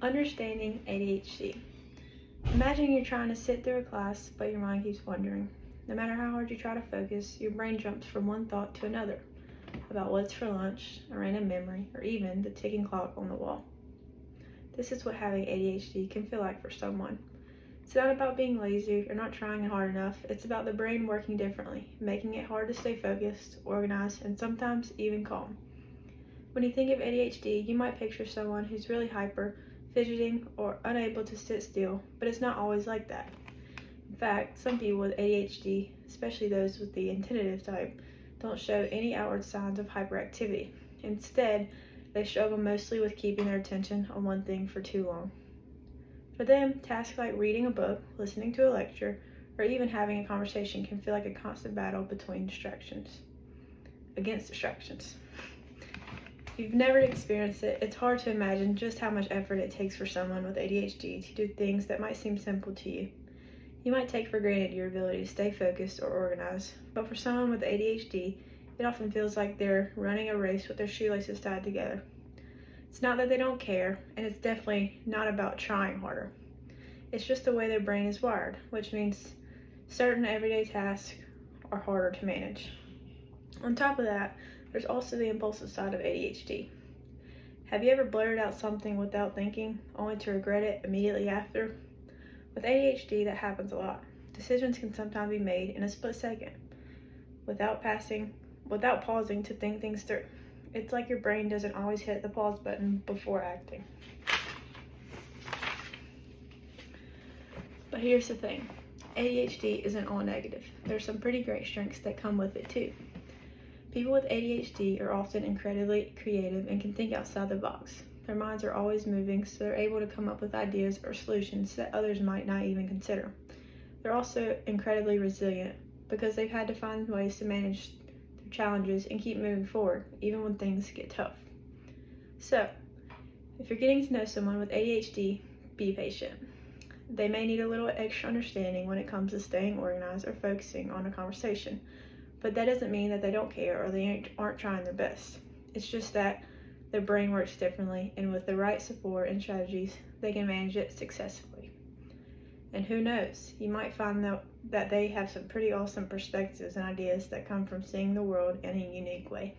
Understanding ADHD. Imagine you're trying to sit through a class, but your mind keeps wandering. No matter how hard you try to focus, your brain jumps from one thought to another about what's for lunch, a random memory, or even the ticking clock on the wall. This is what having ADHD can feel like for someone. It's not about being lazy or not trying hard enough. It's about the brain working differently, making it hard to stay focused, organized, and sometimes even calm. When you think of ADHD, you might picture someone who's really hyper, fidgeting, or unable to sit still, but it's not always like that. In fact, some people with ADHD, especially those with the attentive type, don't show any outward signs of hyperactivity. Instead, they struggle mostly with keeping their attention on one thing for too long. For them, tasks like reading a book, listening to a lecture, or even having a conversation can feel like a constant battle against distractions. If you've never experienced it, it's hard to imagine just how much effort it takes for someone with ADHD to do things that might seem simple to you. You might take for granted your ability to stay focused or organized, but for someone with ADHD, it often feels like they're running a race with their shoelaces tied together. It's not that they don't care, and it's definitely not about trying harder. It's just the way their brain is wired, which means certain everyday tasks are harder to manage. On top of that, there's also the impulsive side of ADHD. Have you ever blurted out something without thinking, only to regret it immediately after? With ADHD, that happens a lot. Decisions can sometimes be made in a split second, without pausing to think things through. It's like your brain doesn't always hit the pause button before acting. But here's the thing, ADHD isn't all negative. There's some pretty great strengths that come with it too. People with ADHD are often incredibly creative and can think outside the box. Their minds are always moving, so they're able to come up with ideas or solutions that others might not even consider. They're also incredibly resilient because they've had to find ways to manage their challenges and keep moving forward, even when things get tough. So, if you're getting to know someone with ADHD, be patient. They may need a little extra understanding when it comes to staying organized or focusing on a conversation, but that doesn't mean that they don't care or they aren't trying their best. It's just that their brain works differently, and with the right support and strategies, they can manage it successfully. And who knows, you might find that they have some pretty awesome perspectives and ideas that come from seeing the world in a unique way.